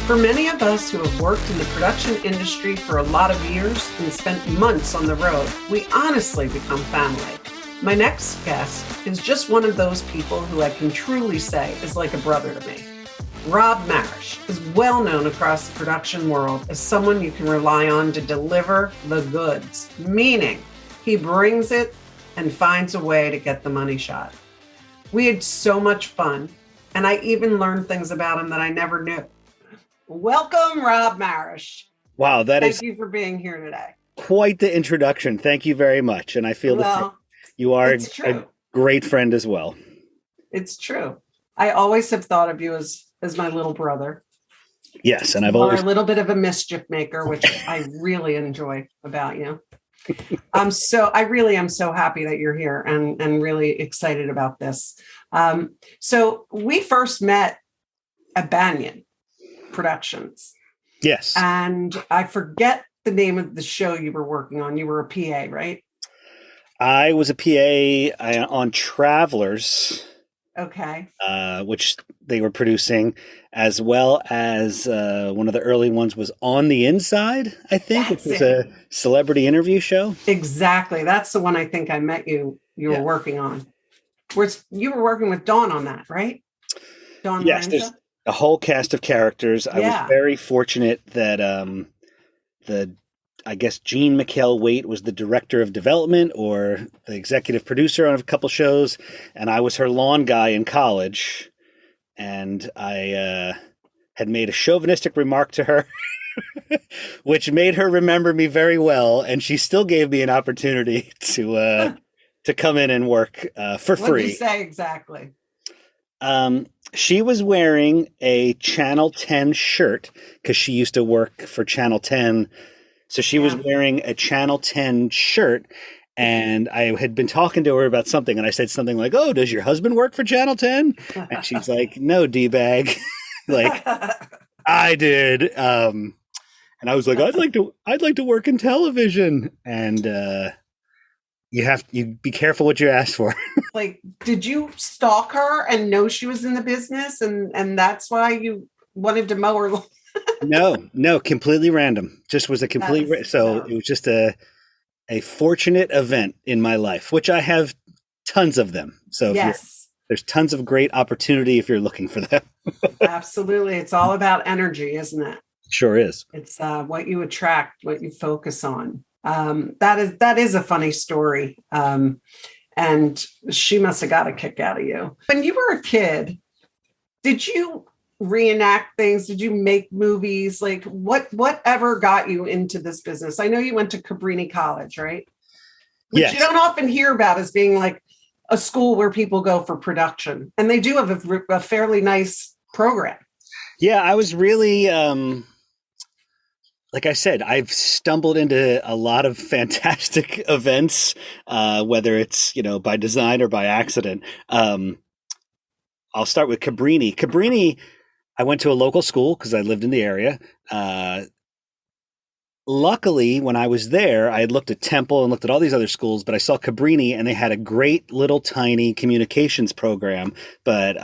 For many of us who have worked in the production industry for a lot of years and spent months on the road, we honestly become family. My next guest is just one of those people who I can truly say is like a brother to me. Rob Marish is well known across the production world as someone you can rely on to deliver the goods, meaning he brings it and finds a way to get the money shot. We had so much fun, and I even learned things about him that I never knew. Welcome, Rob Marish. Wow, Thank you for being here today. Quite the introduction. Thank you very much. And I feel that you are a great friend as well. It's true. I always have thought of you as my little brother. Yes, and I've always a little bit of a mischief maker, which I really enjoy about you. I really am so happy that you're here and really excited about this. So we first met at Banyan Productions. Yes. And I forget the name of the show you were working on. You were a PA, right? I was a PA on Travelers. Okay. Which they were producing, as well as one of the early ones was On the Inside, I think, which was a celebrity interview show. Exactly. That's the one I think I met you were working on. You were working with Dawn on that, right? Dawn. Yes, there's a whole cast of characters. I was very fortunate that I guess Jean McHale-Waite was the director of development or the executive producer on a couple shows, and I was her lawn guy in college. And I had made a chauvinistic remark to her, which made her remember me very well, and she still gave me an opportunity to come in and work for free. What did you say exactly? She was wearing a Channel 10 shirt because she used to work for Channel 10. So she was wearing a Channel 10 shirt, and I had been talking to her about something, and I said something like, "Oh, does your husband work for Channel 10?" And she's like, "No, D-bag." Like, I did. And I was like, I'd like to work in television. And you be careful what you ask for. Like, did you stalk her and know she was in the business, and that's why you wanted to mow her lawn? No, completely random. Just was a complete. It was just a fortunate event in my life, which I have tons of them. So there's tons of great opportunity if you're looking for them. Absolutely. It's all about energy, isn't it? Sure is. It's what you attract, what you focus on. That is a funny story. And she must have got a kick out of you. When you were a kid, did you reenact things? Did you make movies? Like whatever got you into this business? I know you went to Cabrini College, right? Which you don't often hear about as being like a school where people go for production, and they do have a fairly nice program. Yeah, I was really, like I said, I've stumbled into a lot of fantastic events, whether it's, by design or by accident. I'll start with Cabrini. Cabrini, I went to a local school because I lived in the area. Luckily, when I was there, I had looked at Temple and looked at all these other schools, but I saw Cabrini, and they had a great little tiny communications program. But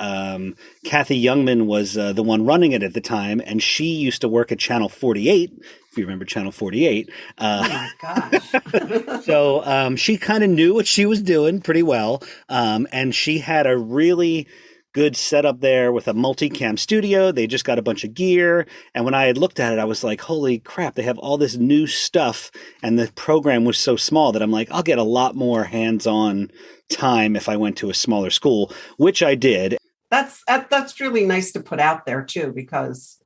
Kathy Youngman was the one running it at the time, and she used to work at Channel 48, if you remember Channel 48. Oh my gosh. So she kind of knew what she was doing pretty well, and she had a really good setup there with a multicam studio. They just got a bunch of gear. And when I had looked at it, I was like, holy crap, they have all this new stuff. And the program was so small that I'm like, I'll get a lot more hands-on time if I went to a smaller school, which I did. That's really nice to put out there too, because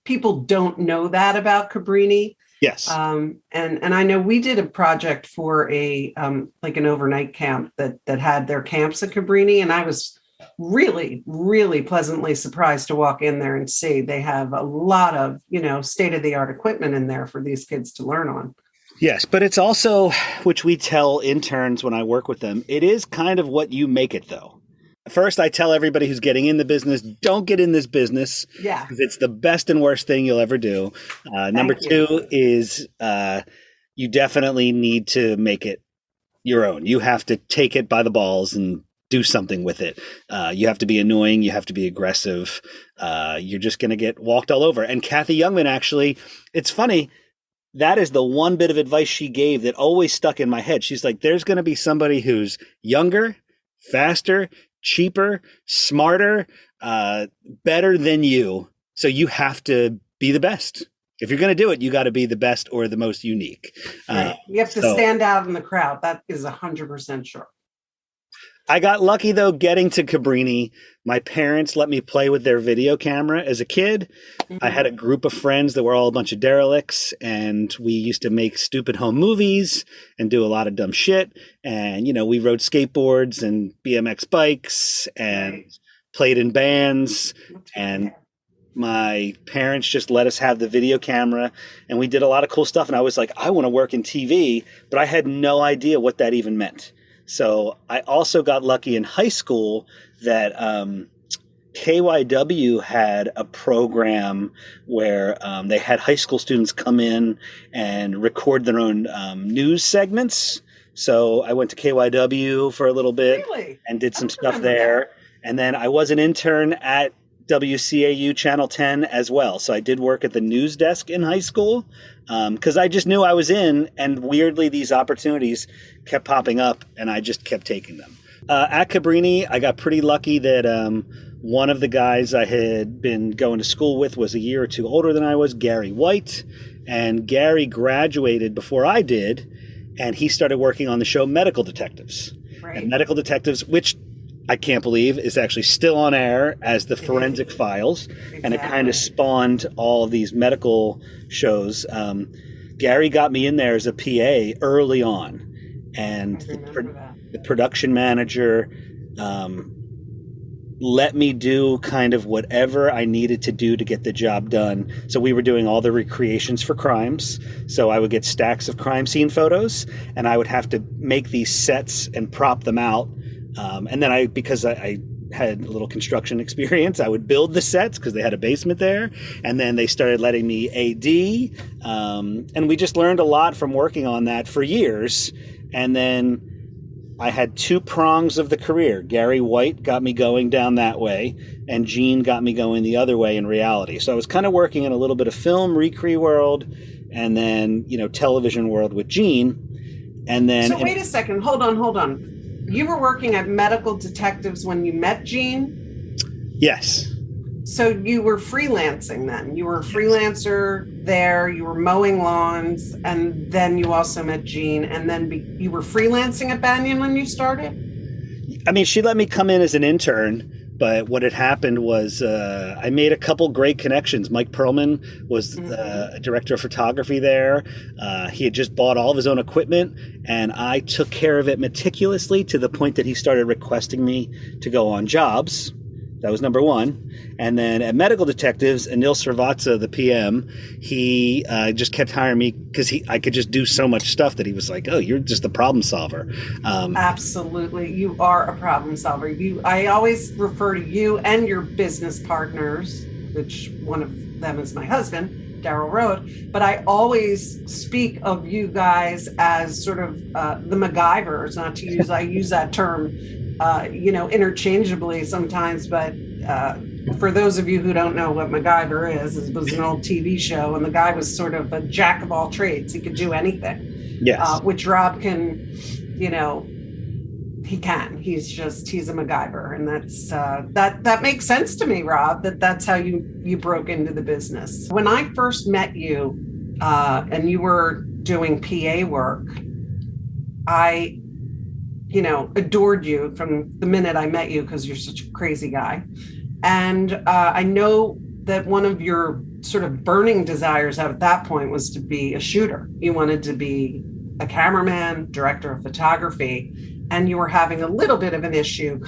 people don't know that about Cabrini. Yes. And I know we did a project for like an overnight camp that had their camps at Cabrini. And I was really, really pleasantly surprised to walk in there and see they have a lot of, state-of-the-art equipment in there for these kids to learn on. Yes, but it's also, which we tell interns when I work with them, it is kind of what you make it, though. First, I tell everybody who's getting in the business, don't get in this business. Yeah. Because it's the best and worst thing you'll ever do. Number two is you definitely need to make it your own. You have to take it by the balls and do something with it. You have to be annoying. You have to be aggressive. You're just going to get walked all over. And Kathy Youngman, actually, it's funny. That is the one bit of advice she gave that always stuck in my head. She's like, there's going to be somebody who's younger, faster, cheaper, smarter, better than you. So you have to be the best. If you're going to do it, you got to be the best or the most unique. Right. You have to stand out in the crowd. That is 100% sure. I got lucky, though, getting to Cabrini. My parents let me play with their video camera as a kid. Mm-hmm. I had a group of friends that were all a bunch of derelicts, and we used to make stupid home movies and do a lot of dumb shit. And, you know, we rode skateboards and BMX bikes and played in bands. And my parents just let us have the video camera, and we did a lot of cool stuff. And I was like, I want to work in TV, but I had no idea what that even meant. So I also got lucky in high school that KYW had a program where they had high school students come in and record their own news segments. So I went to KYW for a little bit and did some stuff there. And then I was an intern at WCAU Channel 10 as well. So I did work at the news desk in high school because I just knew I was in, and weirdly these opportunities kept popping up and I just kept taking them. At Cabrini, I got pretty lucky that one of the guys I had been going to school with was a year or two older than I was, Gary White. And Gary graduated before I did, and he started working on the show Medical Detectives. Right. And Medical Detectives, which I can't believe is actually still on air as the Forensic Files. Exactly. And it kind of spawned all of these medical shows. Gary got me in there as a PA early on. And the production manager let me do kind of whatever I needed to do to get the job done. So we were doing all the recreations for crimes. So I would get stacks of crime scene photos, and I would have to make these sets and prop them out. And then because I had a little construction experience, I would build the sets because they had a basement there. And then they started letting me AD. And we just learned a lot from working on that for years. And then I had two prongs of the career. Gary White got me going down that way, and Gene got me going the other way in reality. So I was kind of working in a little bit of film, recre world, and then, television world with Gene. And then... So wait a second. Hold on. You were working at Medical Detectives when you met Gene? Yes. So you were freelancing then? You were a freelancer there, you were mowing lawns, and then you also met Gene, and then you were freelancing at Banyan when you started? I mean, she let me come in as an intern, but what had happened was I made a couple great connections. Mike Perlman was a director of photography there. He had just bought all of his own equipment, and I took care of it meticulously to the point that he started requesting me to go on jobs. That was number one. And then at Medical Detectives, Anil Srivatsa, the PM, he just kept hiring me because I could just do so much stuff that he was like, oh, you're just the problem solver. Absolutely. You are a problem solver. I always refer to you and your business partners, which one of them is my husband, Daryl Road. But I always speak of you guys as sort of the MacGyvers, not to use, I use that term interchangeably sometimes, but for those of you who don't know what MacGyver is, it was an old TV show, and the guy was sort of a jack of all trades. He could do anything. Yes. Which Rob can, he can. He's a MacGyver, and that's that makes sense to me, Rob. That's how you broke into the business. When I first met you, and you were doing PA work, I adored you from the minute I met you because you're such a crazy guy. And I know that one of your sort of burning desires at that point was to be a shooter. You wanted to be a cameraman, director of photography, and you were having a little bit of an issue,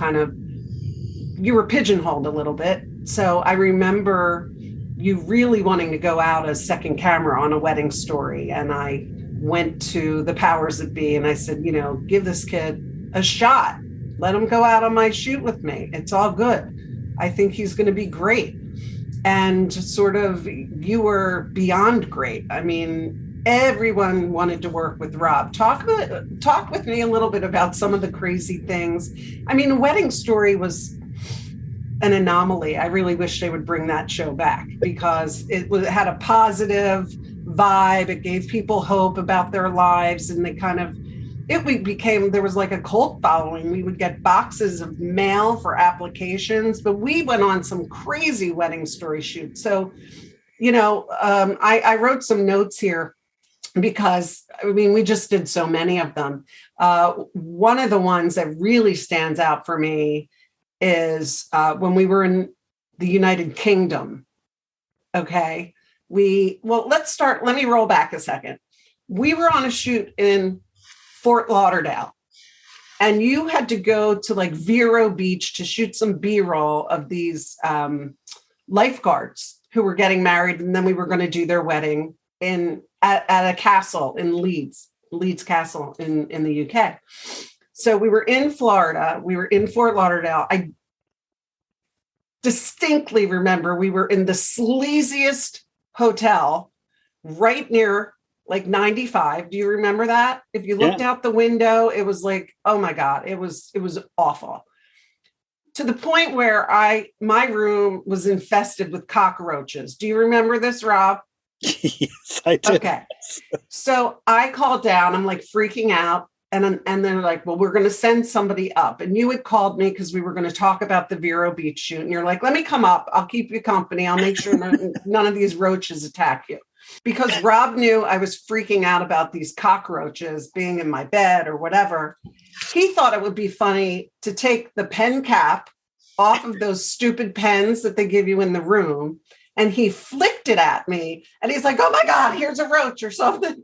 you were pigeonholed a little bit. So I remember you really wanting to go out as second camera on a wedding story. And I went to the powers that be and I said, give this kid a shot. Let him go out on my shoot with me. It's all good. I think he's going to be great. And sort of, you were beyond great. I mean, everyone wanted to work with Rob. Talk with me a little bit about some of the crazy things. I mean, Wedding Story was an anomaly. I really wish they would bring that show back because it had a positive vibe. It gave people hope about their lives, and they kind of it became there was like a cult following. We would get boxes of mail for applications, but we went on some crazy Wedding Story shoots. So, I wrote some notes here because I mean, we just did so many of them. One of the ones that really stands out for me is when we were in the United Kingdom. Okay. Let me roll back a second. We were on a shoot in Fort Lauderdale, and you had to go to like Vero Beach to shoot some B-roll of these lifeguards who were getting married, and then we were going to do their wedding at a castle in Leeds Castle in the UK. So we were in Florida. We were in Fort Lauderdale. I distinctly remember we were in the sleaziest hotel right near like 95. Do you remember that? If you looked out the window, it was like, oh my God, it was awful. To the point where my room was infested with cockroaches. Do you remember this, Rob? Yes, I do. Okay. So I called down, I'm like freaking out. And they're like, well, we're going to send somebody up. And you had called me because we were going to talk about the Vero Beach shoot. And you're like, let me come up. I'll keep you company. I'll make sure none of these roaches attack you. Because Rob knew I was freaking out about these cockroaches being in my bed or whatever. He thought it would be funny to take the pen cap off of those stupid pens that they give you in the room. And he flicked it at me. And he's like, oh my God, here's a roach or something.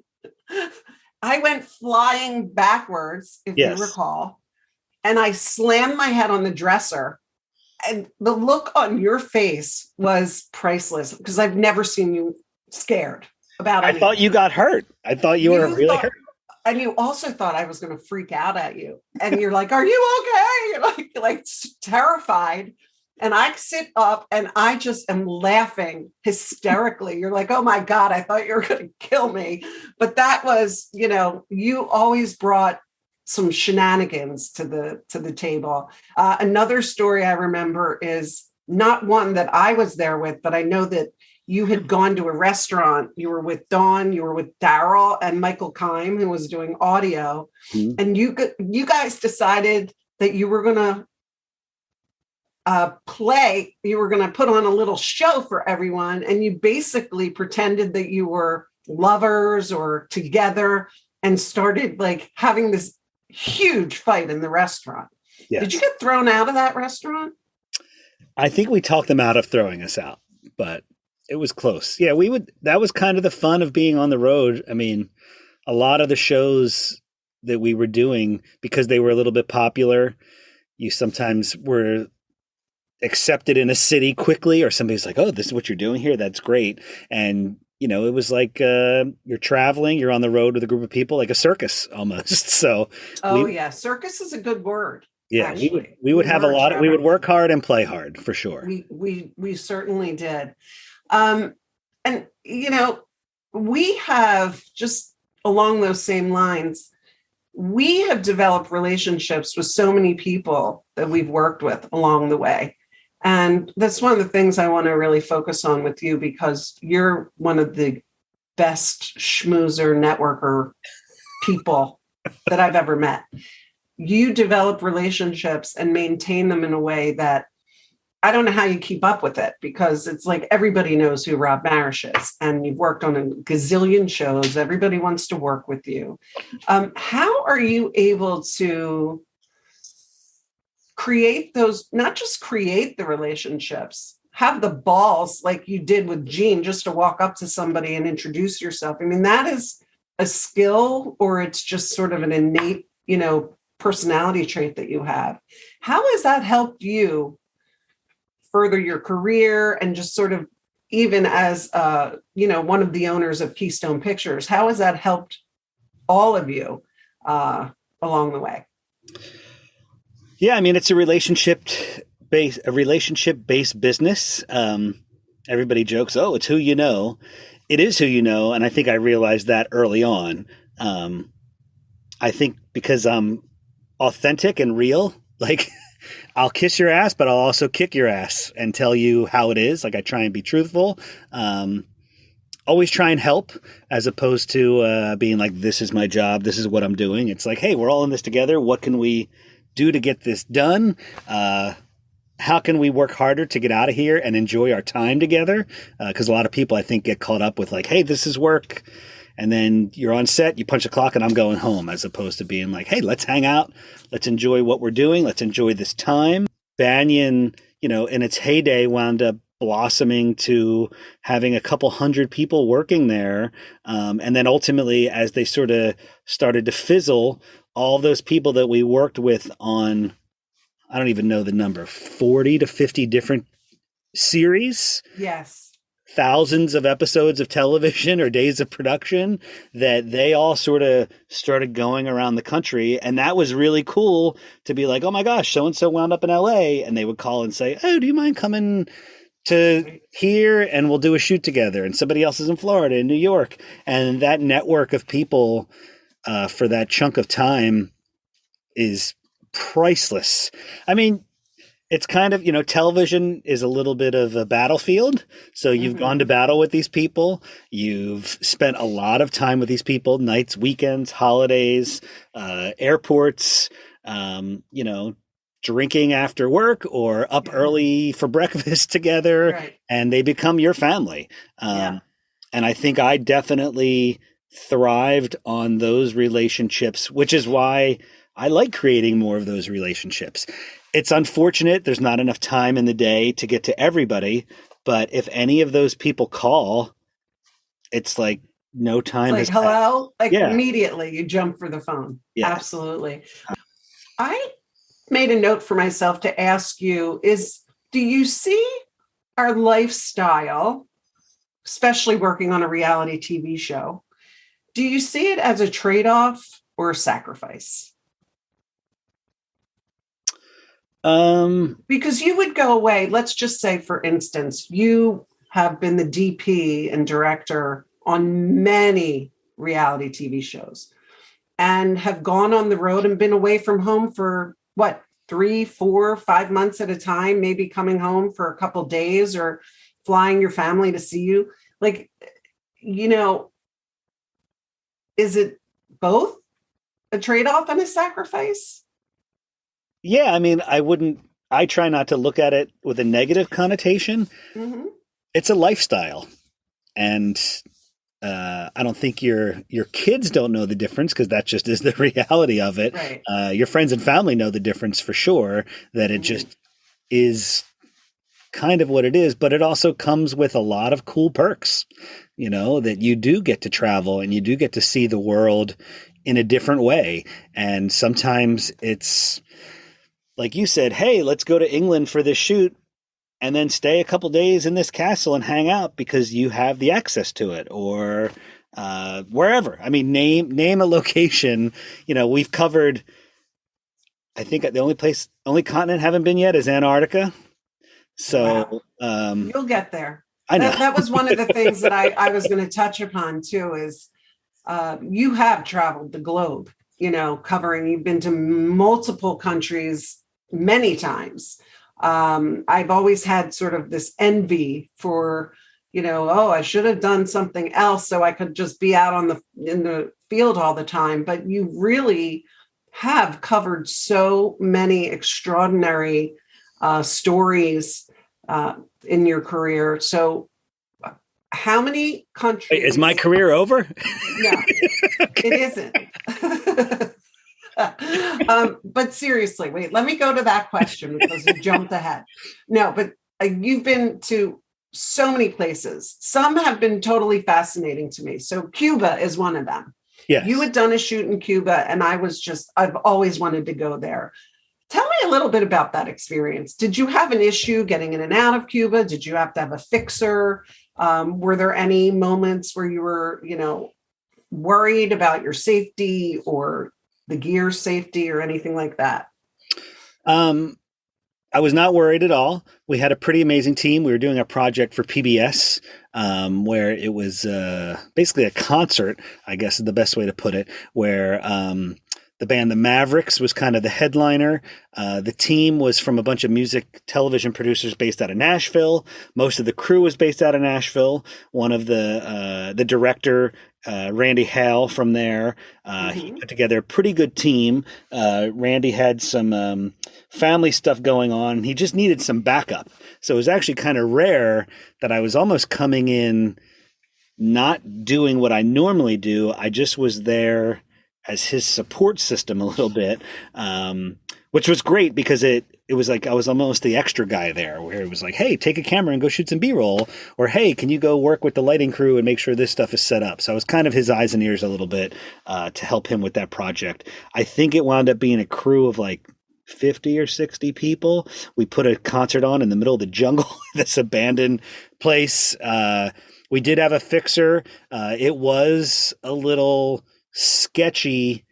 I went flying backwards, if you recall, and I slammed my head on the dresser. And the look on your face was priceless because I've never seen you scared about anything. I thought you got hurt. I thought you were really hurt. And you also thought I was going to freak out at you. And you're like, are you okay? You're like terrified. And I sit up and I just am laughing hysterically. You're like, oh my God, I thought you were going to kill me. But that was, you always brought some shenanigans to the table. Another story I remember is not one that I was there with, but I know that you had gone to a restaurant. You were with Dawn, you were with Daryl and Michael Kime, who was doing audio. Mm-hmm. And you guys decided that you were going to you were going to put on a little show for everyone. And you basically pretended that you were lovers or together and started like having this huge fight in the restaurant. Yes. Did you get thrown out of that restaurant? I think we talked them out of throwing us out, but it was close. Yeah, that was kind of the fun of being on the road. I mean, a lot of the shows that we were doing, because they were a little bit popular, you sometimes were accepted in a city quickly, or somebody's like, oh, this is what you're doing here. That's great. And, it was like you're traveling, you're on the road with a group of people, like a circus almost. So, yeah. Circus is a good word. Yeah. We would have we would work hard and play hard for sure. We certainly did. And, we have just along those same lines, we have developed relationships with so many people that we've worked with along the way. And that's one of the things I want to really focus on with you, because you're one of the best schmoozer networker people that I've ever met. You develop relationships and maintain them in a way that I don't know how you keep up with it, because it's like everybody knows who Rob Marish is, and you've worked on a gazillion shows. Everybody wants to work with you. How are you able to create those, not just create the relationships, have the balls like you did with Gene, just to walk up to somebody and introduce yourself? I mean, that is a skill, or it's just sort of an innate, personality trait that you have. How has that helped you further your career, and just sort of, even as one of the owners of Keystone Pictures, how has that helped all of you along the way? Yeah, I mean, it's a relationship-based business. Everybody jokes, oh, it's who you know. it is who you know, and I think I realized that early on. Um, I think because I'm authentic and real, like I'll kiss your ass, but I'll also kick your ass and tell you how it is. Like I try and be truthful. Um, Always try and help as opposed to being like, this is my job. This is what I'm doing. It's like, hey, we're all in this together. What can we do to get this done? How can we work harder to get out of here and enjoy our time together? Because a lot of people, I think, get caught up with like, hey, this is work. And then you're on set, you punch a clock, and I'm going home, as opposed to being like, hey, let's hang out. Let's enjoy what we're doing. Let's enjoy this time. Banyan, in its heyday wound up blossoming to having a couple hundred people working there. And then ultimately, as they sort of started to fizzle, all those people that we worked with on, I don't even know the number, 40 to 50 different series. Yes. Thousands of episodes of television or days of production, that they all sort of started going around the country. And that was really cool to be like, oh my gosh, so-and-so wound up in LA. And they would call and say, oh, do you mind coming to here and we'll do a shoot together? And somebody else is in Florida, in New York. And that network of people for that chunk of time is priceless. I mean, it's kind of, television is a little bit of a battlefield. So you've gone to battle with these people. You've spent a lot of time with these people, nights, weekends, holidays, airports, drinking after work or up early for breakfast together. Right. And they become your family. And I think I definitely thrived on those relationships, which is why I like creating more of those relationships. It's unfortunate there's not enough time in the day to get to everybody, but if any of those people call, it's like no time. Like, hello? Like Yeah. Immediately you jump for the phone. Yeah. Absolutely. I made a note for myself to ask you do you see our lifestyle, especially working on a reality TV show, do you see it as a trade-off or a sacrifice? Because you would go away. Let's just say, for instance, you have been the DP and director on many reality TV shows and have gone on the road and been away from home for 3, 4, 5 months at a time, maybe coming home for a couple days or flying your family to see you. Like, is it both a trade-off and a sacrifice? Yeah, I mean, I try not to look at it with a negative connotation. Mm-hmm. It's a lifestyle. And I don't think your kids don't know the difference, because that just is the reality of it. Right. Your friends and family know the difference for sure, that it just is kind of what it is, but it also comes with a lot of cool perks, that you do get to travel and you do get to see the world in a different way. And sometimes it's like you said, hey, let's go to England for this shoot and then stay a couple days in this castle and hang out because you have the access to it, or wherever. I mean, name a location. We've covered, I think the only continent I haven't been yet is Antarctica. So you'll get there. I know. That was one of the things that I was going to touch upon too, is you have traveled the globe, you've been to multiple countries many times. I've always had sort of this envy for, I should have done something else so I could just be out in the field all the time. But you really have covered so many extraordinary stories in your career. So how many countries? Wait, is my career over? No, okay. It isn't. But seriously, wait, let me go to that question because you jumped ahead. No, but you've been to so many places. Some have been totally fascinating to me. So Cuba is one of them. Yes. You had done a shoot in Cuba, and I've always wanted to go there. Tell me a little bit about that experience. Did you have an issue getting in and out of Cuba? Did you have to have a fixer? Were there any moments where you were, worried about your safety or the gear safety or anything like that? I was not worried at all. We had a pretty amazing team. We were doing a project for PBS, where it was basically a concert, I guess is the best way to put it, where the band The Mavericks was kind of the headliner. The team was from a bunch of music television producers based out of Nashville. Most of the crew was based out of Nashville. One of the director, Randy Hale from there, he put together a pretty good team. Randy had some family stuff going on. He just needed some backup. So it was actually kind of rare that I was almost coming in not doing what I normally do. I just was there as his support system a little bit, which was great because it was like I was almost the extra guy there, where it was like, hey, take a camera and go shoot some B-roll, or hey, can you go work with the lighting crew and make sure this stuff is set up? So I was kind of his eyes and ears a little bit to help him with that project. I think it wound up being a crew of like 50 or 60 people. We put a concert on in the middle of the jungle, this abandoned place. We did have a fixer. It was a little sketchy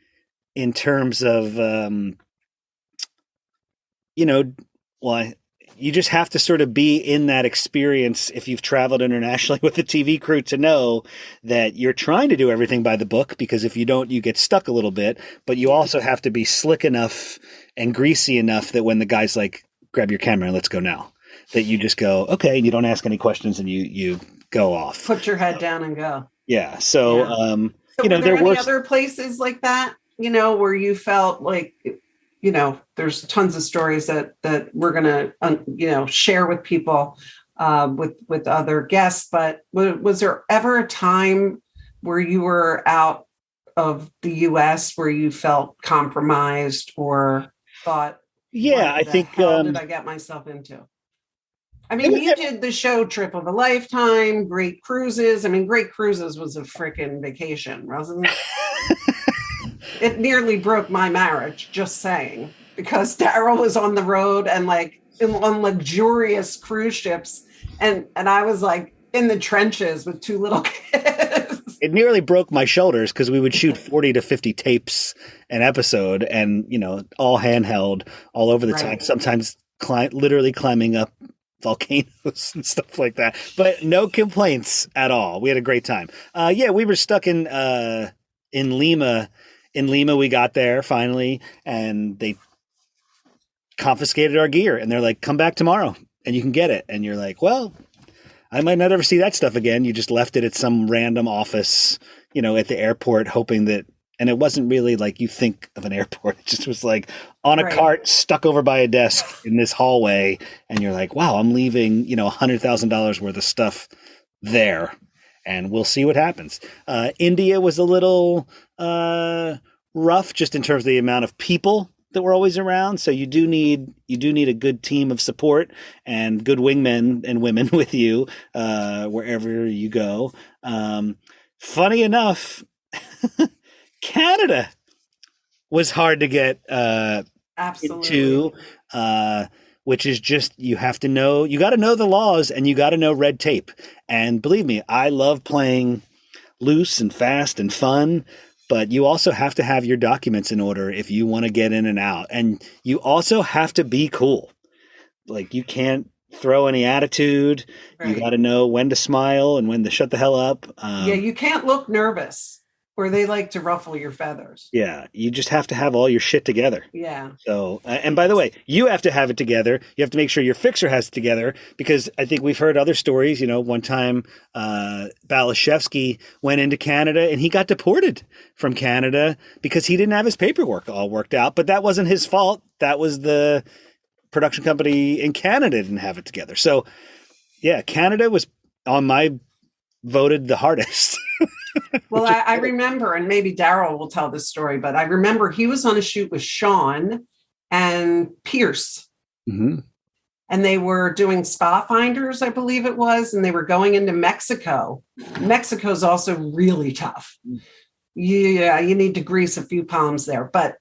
in terms of, you just have to sort of be in that experience if you've traveled internationally with a TV crew to know that you're trying to do everything by the book, because if you don't, you get stuck a little bit, but you also have to be slick enough and greasy enough that when the guy's like, grab your camera and let's go now, that you just go, okay, and you don't ask any questions and you go off. Put your head down and go. Yeah. So, yeah. So were there any other places like that, where you felt like, there's tons of stories that we're going to, share with people, with other guests, but was there ever a time where you were out of the US where you felt compromised or thought, yeah, I think, hell did I get myself into? I mean, you did the show Trip of a Lifetime, Great Cruises. I mean, Great Cruises was a freaking vacation, wasn't it? It nearly broke my marriage, just saying, because Daryl was on the road and like on luxurious cruise ships. And I was like in the trenches with two little kids. It nearly broke my shoulders because we would shoot 40 to 50 tapes an episode and, all handheld all over the time, sometimes literally climbing up volcanoes and stuff like that, but no complaints at all. We had a great time. We were stuck in Lima. In Lima, we got there finally, and they confiscated our gear, and they're like, "Come back tomorrow, and you can get it." And you're like, "Well, I might not ever see that stuff again." You just left it at some random office, at the airport, hoping that. And it wasn't really like you think of an airport. It just was like on a cart stuck over by a desk in this hallway. And you're like, wow, I'm leaving, $100,000 worth of stuff there. And we'll see what happens. India was a little rough just in terms of the amount of people that were always around. So you do need a good team of support and good wingmen and women with you wherever you go. Funny enough, Canada was hard to get into, which is just, you got to know the laws and you got to know red tape. And believe me, I love playing loose and fast and fun, but you also have to have your documents in order if you want to get in and out. And you also have to be cool. Like, you can't throw any attitude. Right. You got to know when to smile and when to shut the hell up. You can't look nervous. Or they like to ruffle your feathers. Yeah, you just have to have all your shit together. Yeah. So, and by the way, you have to have it together. You have to make sure your fixer has it together, because I think we've heard other stories. One time Balashevsky went into Canada and he got deported from Canada because he didn't have his paperwork all worked out. But that wasn't his fault. That was the production company in Canada didn't have it together. So, yeah, Canada was on my voted the hardest. Well, I remember, and maybe Daryl will tell this story, but I remember he was on a shoot with Sean and Pierce. Mm-hmm. And they were doing spa finders, I believe it was, and they were going into Mexico. Mexico's also really tough. Yeah, you need to grease a few palms there. But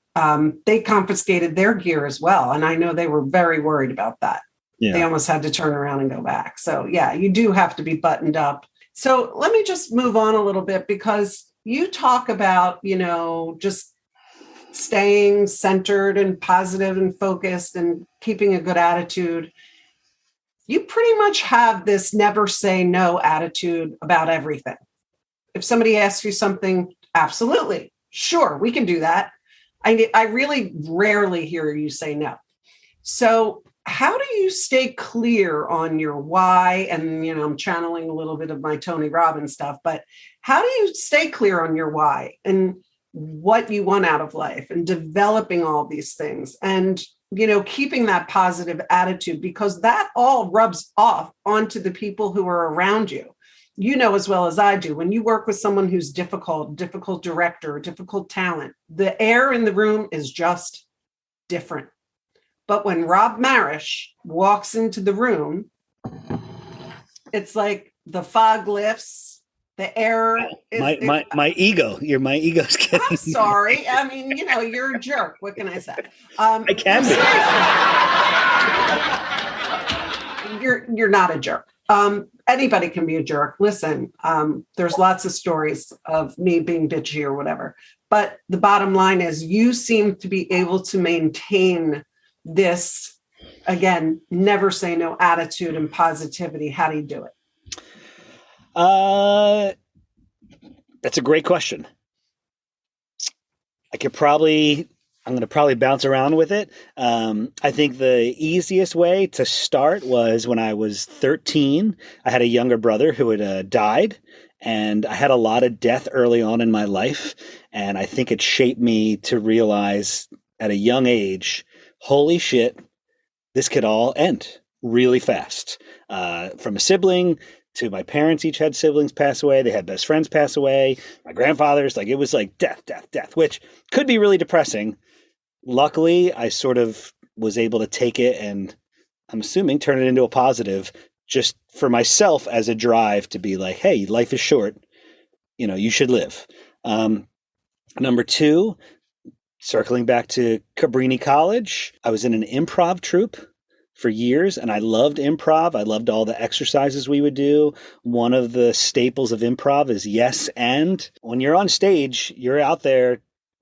they confiscated their gear as well. And I know they were very worried about that. Yeah. They almost had to turn around and go back. So, yeah, you do have to be buttoned up. So let me just move on a little bit, because you talk about, just staying centered and positive and focused and keeping a good attitude, you pretty much have this never say no attitude about everything. If somebody asks you something, absolutely, sure, we can do that. I really rarely hear you say no. So how do you stay clear on your why? And, I'm channeling a little bit of my Tony Robbins stuff, but how do you stay clear on your why and what you want out of life and developing all these things and, keeping that positive attitude, because that all rubs off onto the people who are around you. You know as well as I do, when you work with someone who's difficult director, difficult talent, the air in the room is just different. But when Rob Marish walks into the room, it's like the fog lifts, the air is... My ego. My ego's getting... I'm sorry. I mean, you're a jerk. What can I say? I can be. You're not a jerk. Anybody can be a jerk. Listen, there's lots of stories of me being bitchy or whatever. But the bottom line is you seem to be able to maintain this, again, never say no attitude and positivity. How do you do it? That's a great question. I'm going to probably bounce around with it. I think the easiest way to start was when I was 13. I had a younger brother who had died, and I had a lot of death early on in my life. And I think it shaped me to realize at a young age, holy shit, this could all end really fast. From a sibling to my parents, each had siblings pass away. They had best friends pass away. My grandfathers, it was like death, which could be really depressing. Luckily, I sort of was able to take it and I'm assuming turn it into a positive just for myself as a drive to be like, hey, life is short. You should live. Number two, circling back to Cabrini College, I was in an improv troupe for years, and I loved improv. I loved all the exercises we would do. One of the staples of improv is yes and. When you're on stage, you're out there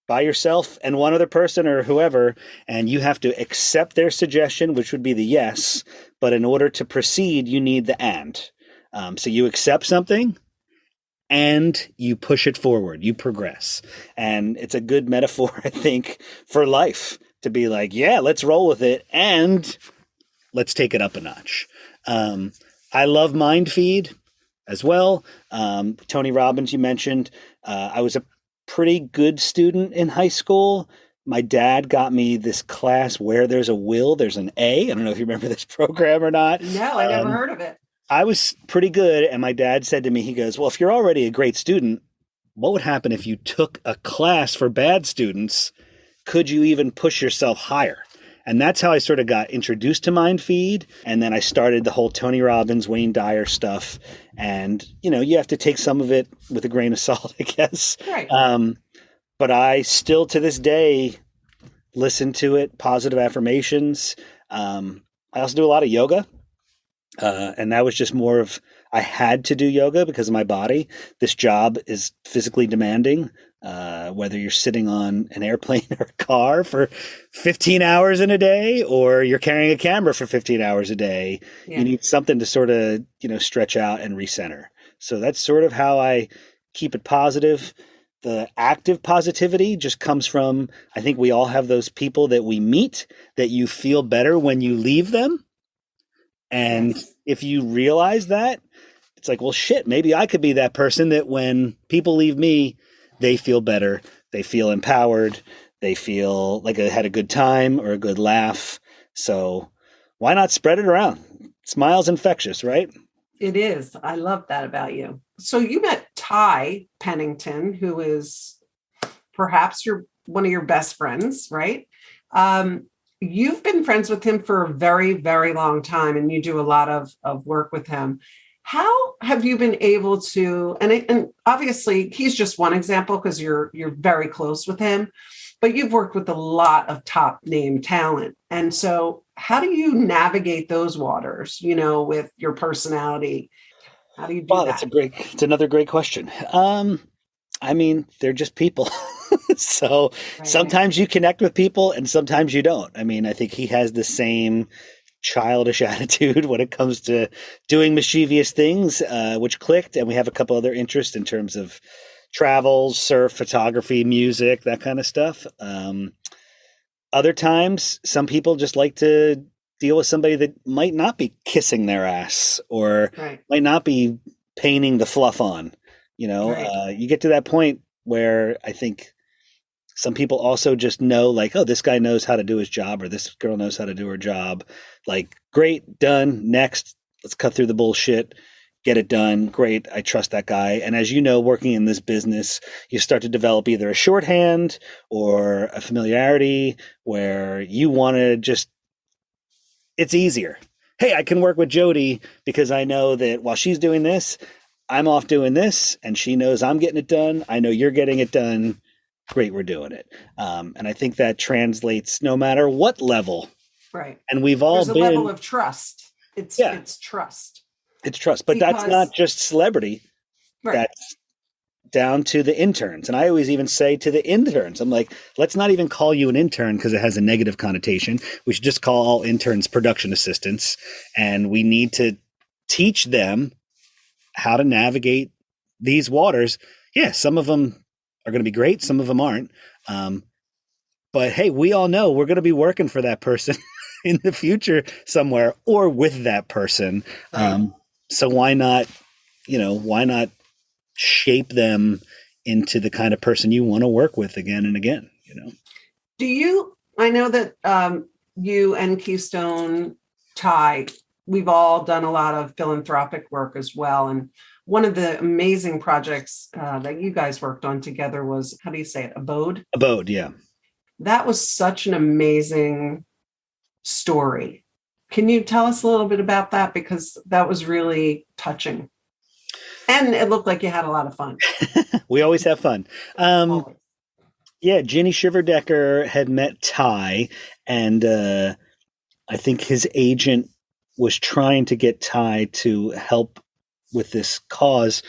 by yourself and one other person or whoever, and you have to accept their suggestion, which would be the yes, but in order to proceed, you need the and. So you accept something, and you push it forward, you progress. And it's a good metaphor, I think, for life to be like, yeah, let's roll with it and let's take it up a notch. I love Mind Feed as well. Tony Robbins, you mentioned. I was a pretty good student in high school. My dad got me this class, Where There's a Will, There's an A. I don't know if you remember this program or not. No, I never heard of it. I was pretty good, and my dad said to me, he goes, well, if you're already a great student, what would happen if you took a class for bad students? Could you even push yourself higher? And that's how I sort of got introduced to Mind Feed. And then I started the whole Tony Robbins, Wayne Dyer stuff. And, you have to take some of it with a grain of salt, I guess. Right. But I still to this day listen to it, positive affirmations. I also do a lot of yoga. And that was just more of, I had to do yoga because of my body. This job is physically demanding, whether you're sitting on an airplane or a car for 15 hours in a day, or you're carrying a camera for 15 hours a day. Yeah. You need something to sort of, stretch out and recenter. So that's sort of how I keep it positive. The active positivity just comes from, I think we all have those people that we meet that you feel better when you leave them. And if you realize that, it's like, well, shit, maybe I could be that person that when people leave me, they feel better. They feel empowered. They feel like they had a good time or a good laugh. So why not spread it around? Smile's infectious, right? It is. I love that about you. So you met Ty Pennington, who is perhaps one of your best friends, right? You've been friends with him for a very, very long time, and you do a lot of work with him. How have you been able to, and obviously he's just one example because you're very close with him, but you've worked with a lot of top name talent. And so how do you navigate those waters, with your personality? How do you do that? It's another great question. They're just people. So Right. sometimes you connect with people and sometimes you don't. I mean, I think he has the same childish attitude when it comes to doing mischievous things, which clicked. And we have a couple other interests in terms of travel, surf, photography, music, that kind of stuff. Other times, some people just like to deal with somebody that might not be kissing their ass or Right. might not be painting the fluff on. Right. You get to that point where I think some people also just know, like, oh, this guy knows how to do his job or this girl knows how to do her job. Like, great, done, next, let's cut through the bullshit, get it done. Great, I trust that guy. And as you know, working in this business, you start to develop either a shorthand or a familiarity where you want to just, it's easier. Hey, I can work with Jody because I know that while she's doing this, I'm off doing this, and she knows I'm getting it done. I know you're getting it done. Great, we're doing it. And I think that translates no matter what level. Right. And we've all There's a level been, of trust. yeah, It's trust. it's trust. But that's not Because just celebrity. right. That's down to the interns. And I always even say to the interns, I'm like, let's not even call you an intern because it has a negative connotation. We should just call all interns production assistants. And we need to teach them how to navigate these waters. Yeah, some of them are going to be great. Some of them aren't. But hey, we all know we're going to be working for that person in the future somewhere or with that person. Right. So why not shape them into the kind of person you want to work with again and again, I know that you and Keystone Tie, we've all done a lot of philanthropic work as well. And one of the amazing projects that you guys worked on together was, how do you say it? Abode, yeah. That was such an amazing story. Can you tell us a little bit about that? Because that was really touching. And it looked like you had a lot of fun. We always have fun. Always. Yeah, Ginny Shiverdecker had met Ty, and I think his agent was trying to get Ty to help with this cause.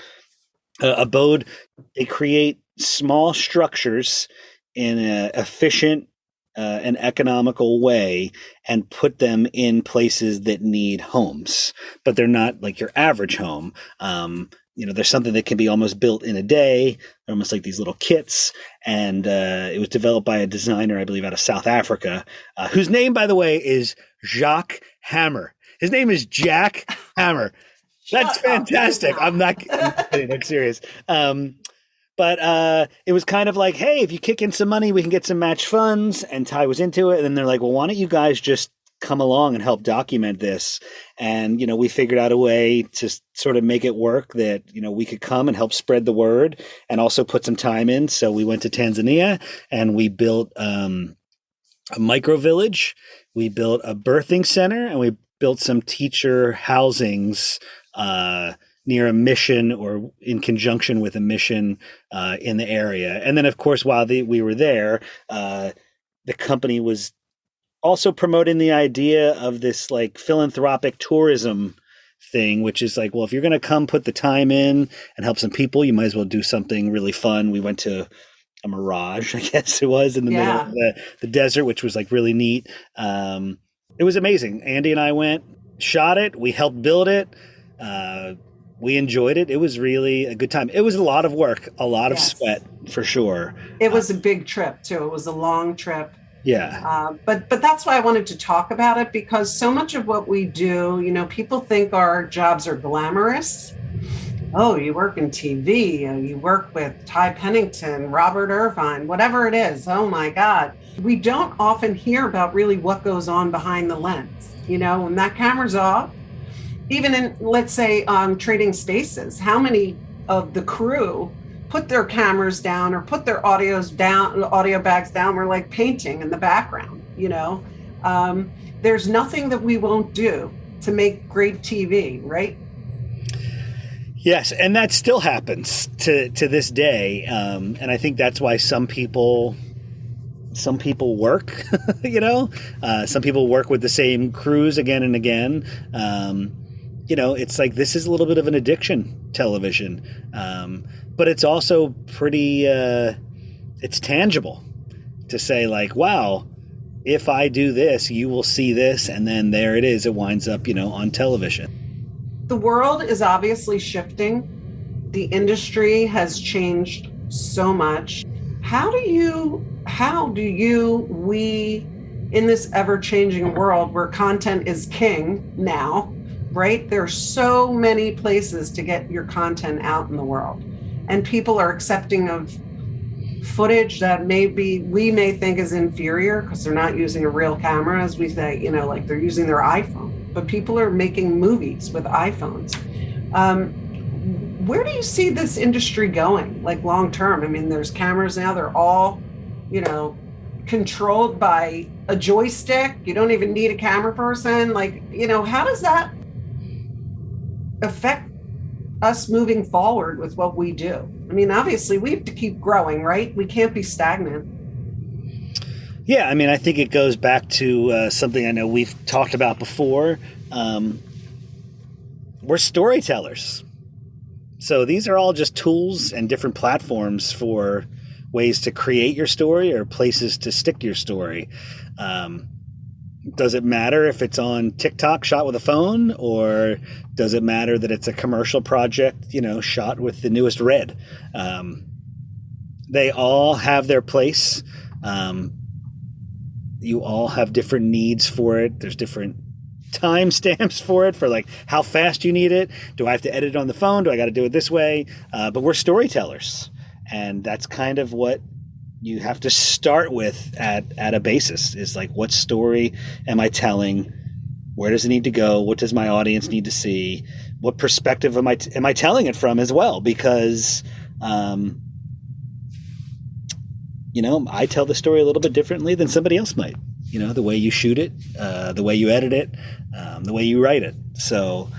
Abode, they create small structures in an efficient and economical way and put them in places that need homes, but they're not like your average home. There's something that can be almost built in a day. They're almost like these little kits. And it was developed by a designer, I believe, out of South Africa, whose name, by the way, is Jacques Hammer. His name is Jack Hammer. That's fantastic. I'm not kidding. I'm serious. But it was kind of like, hey, if you kick in some money, we can get some match funds. And Ty was into it. And then they're like, well, why don't you guys just come along and help document this? And, we figured out a way to sort of make it work that, we could come and help spread the word and also put some time in. So we went to Tanzania and we built a micro village. We built a birthing center and we built some teacher housings near a mission or in conjunction with a mission in the area. And then, of course, while we were there, the company was also promoting the idea of this like philanthropic tourism thing, which is like, well, if you're going to come put the time in and help some people, you might as well do something really fun. We went to a mirage, I guess it was, in the middle of the desert, which was like really neat. It was amazing. Andy and I went, shot it. We helped build it. We enjoyed it. It was really a good time. It was a lot of work, a lot of sweat for sure. It was a big trip too. It was a long trip. Yeah. But that's why I wanted to talk about it, because so much of what we do, people think our jobs are glamorous. Oh, you work in TV, you work with Ty Pennington, Robert Irvine, whatever it is. Oh my God. We don't often hear about really what goes on behind the lens. When that camera's off, even in, let's say, Trading Spaces, how many of the crew put their cameras down or put their audio bags down? We're like painting in the background. There's nothing that we won't do to make great TV, right? Yes, and that still happens to this day, and I think that's why some people work. Some people work with the same crews again and again. It's like, this is a little bit of an addiction, television. But it's also pretty it's tangible to say like, wow, if I do this, you will see this. And then there it is. It winds up, on television. The world is obviously shifting. The industry has changed so much. How do we, in this ever-changing world where content is king now, right? There's so many places to get your content out in the world. And people are accepting of footage that we may think is inferior because they're not using a real camera, as we say, like they're using their iPhone. But people are making movies with iPhones. Where do you see this industry going, like long term? I mean, there's cameras now, they're all, controlled by a joystick. You don't even need a camera person. Like, how does that affect us moving forward with what we do? I mean, obviously we have to keep growing, right? We can't be stagnant. Yeah, I mean, I think it goes back to something I know we've talked about before. We're storytellers. So these are all just tools and different platforms for ways to create your story or places to stick your story. Does it matter if it's on TikTok shot with a phone, or does it matter that it's a commercial project, shot with the newest red? They all have their place. You all have different needs for it. There's different timestamps for it, for like how fast you need it. Do I have to edit it on the phone? Do I got to do it this way? But we're storytellers, and that's kind of what you have to start with at a basis, is like, what story am I telling? Where does it need to go? What does my audience need to see? What perspective am I telling it from as well? Because I tell the story a little bit differently than somebody else might. The way you shoot it, the way you edit it, the way you write it. So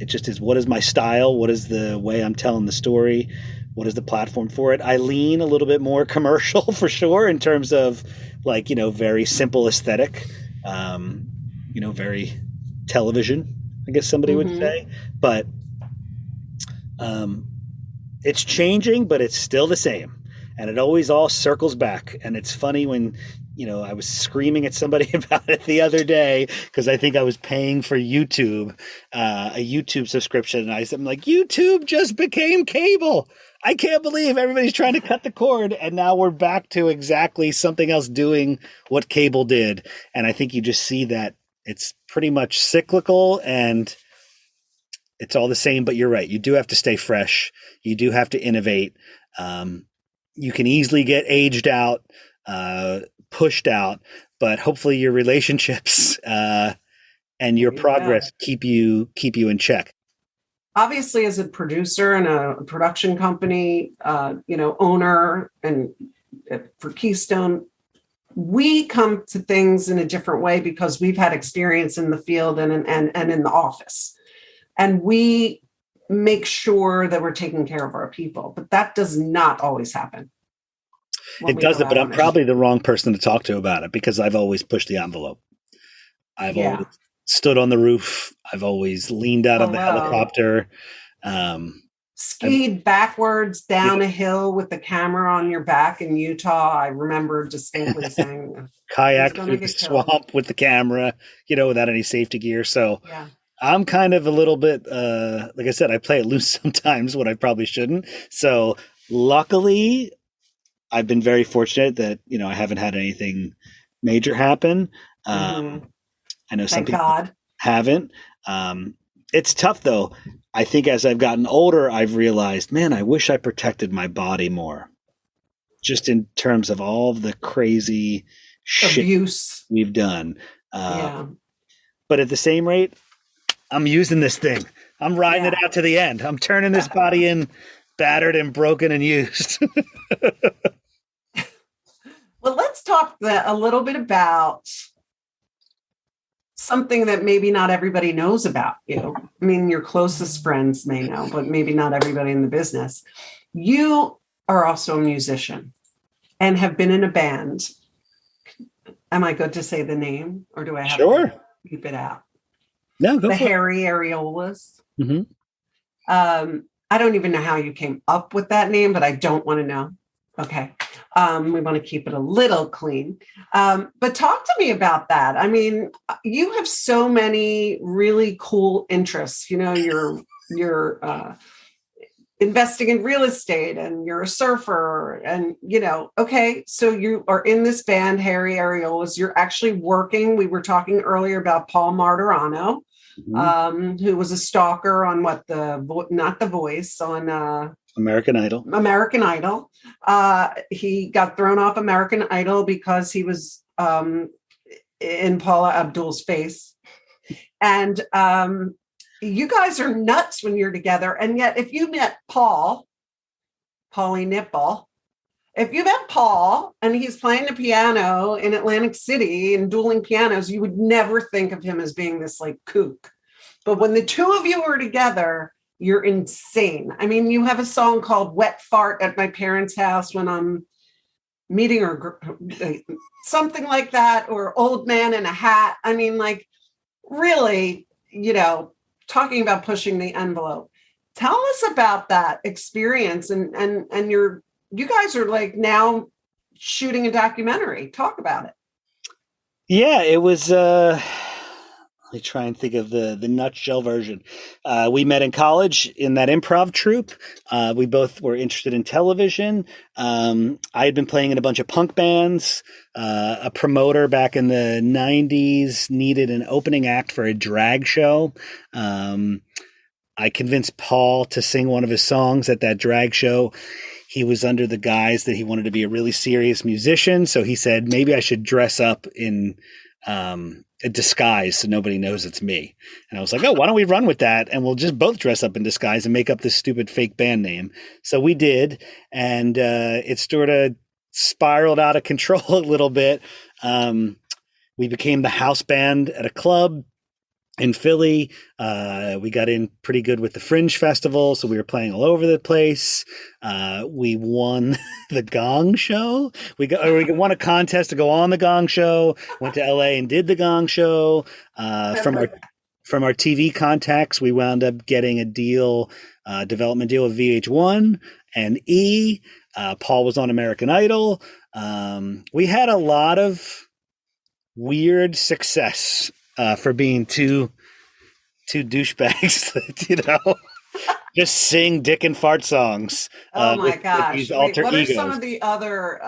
it just is, what is my style? What is the way I'm telling the story? What is the platform for it? I lean a little bit more commercial for sure, in terms of like, very simple aesthetic, very television, I guess somebody would say. But it's changing, but it's still the same. And it always all circles back. And it's funny when, I was screaming at somebody about it the other day because I think I was paying for YouTube, a YouTube subscription. And I'm like, YouTube just became cable. I can't believe everybody's trying to cut the cord. And now we're back to exactly something else doing what cable did. And I think you just see that it's pretty much cyclical and it's all the same. But you're right. You do have to stay fresh. You do have to innovate. You can easily get aged out, pushed out, but hopefully your relationships and your progress keep you in check. Obviously, as a producer and a production company, owner, and for Keystone, we come to things in a different way because we've had experience in the field and in the office, and we make sure that we're taking care of our people. But that does not always happen. It doesn't, but I'm probably the wrong person to talk to about it because I've always pushed the envelope. I've always stood on the roof. I've always leaned out of the helicopter. Skied backwards down a hill with the camera on your back in Utah. I remember distinctly saying, kayak through the swamp with the camera, without any safety gear. So I'm kind of a little bit, like I said, I play it loose sometimes when I probably shouldn't. So luckily, I've been very fortunate that, I haven't had anything major happen. I know some people haven't. It's tough though. I think as I've gotten older, I've realized, man, I wish I protected my body more. Just in terms of all of the crazy abuse we've done. But at the same rate, I'm using this thing. I'm riding it out to the end. I'm turning this body in battered and broken and used. Well, let's talk a little bit about something that maybe not everybody knows about you. I mean, your closest friends may know, but maybe not everybody in the business. You are also a musician and have been in a band. Am I good to say the name, or do I have to keep it out? No, go the for Hairy Areolas. Mm-hmm. I don't even know how you came up with that name, but I don't want to know. Okay. We want to keep it a little clean. But talk to me about that. I mean, you have so many really cool interests. You know, you're investing in real estate and you're a surfer and okay, so you are in this band, Harry Areolas. You're actually working. We were talking earlier about Paul Martirano, Mhm. who was a stalker on not The Voice, on American Idol. American Idol. He got thrown off American Idol because he was in Paula Abdul's face. And you guys are nuts when you're together. And yet, if you met Paulie Nipple, if you met Paul and he's playing the piano in Atlantic City and dueling pianos, you would never think of him as being this like kook. But when the two of you are together, you're insane. I mean, you have a song called Wet Fart at My Parents' House when I'm meeting or something like that, or Old Man in a Hat. I mean, like, really, talking about pushing the envelope. Tell us about that experience, and you guys are like now shooting a documentary. Talk about it. Yeah, it was. Let me try and think of the nutshell version. We met in college in that improv troupe. We both were interested in television. I had been playing in a bunch of punk bands. A promoter back in the 90s needed an opening act for a drag show. I convinced Paul to sing one of his songs at that drag show. He was under the guise that he wanted to be a really serious musician. So he said, maybe I should dress up in a disguise so nobody knows it's me. And I was like, oh, why don't we run with that? And we'll just both dress up in disguise and make up this stupid fake band name. So we did. And it sort of spiraled out of control a little bit. We became the house band at a club in Philly. We got in pretty good with the Fringe Festival, so we were playing all over the place. We won the Gong Show. We won a contest to go on the Gong Show. Went to LA and did the Gong Show. From our TV contacts, we wound up getting a development deal with VH1 and E. Paul was on American Idol. We had a lot of weird success for being two douchebags that, just sing dick and fart songs. Oh my gosh. These Wait, alter what egos. are some of the other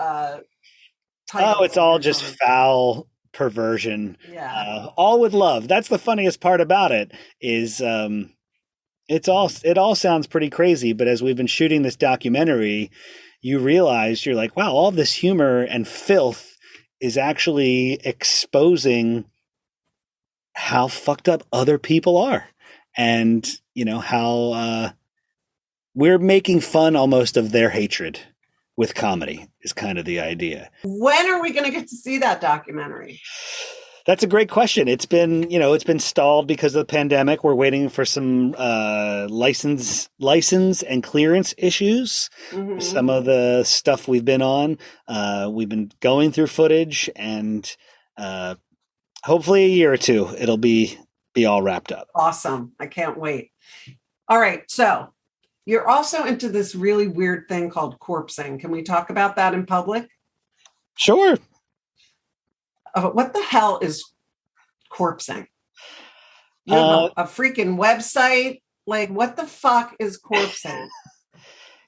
Oh, it's all just foul perversion. Yeah. All with love. That's the funniest part about it is it all sounds pretty crazy, but as we've been shooting this documentary, you realize you're like, wow, all this humor and filth is actually exposing how fucked up other people are, and how we're making fun almost of their hatred with comedy is kind of the idea. When are we going to get to see that documentary? That's a great question. It's been stalled because of the pandemic. We're waiting for some license and clearance issues. Mm-hmm. Some of the stuff we've been on, we've been going through footage, and hopefully a year or two, it'll be all wrapped up. Awesome. I can't wait. All right. So you're also into this really weird thing called corpsing. Can we talk about that in public? Sure. What the hell is corpsing? You have a freaking website? Like, what the fuck is corpsing?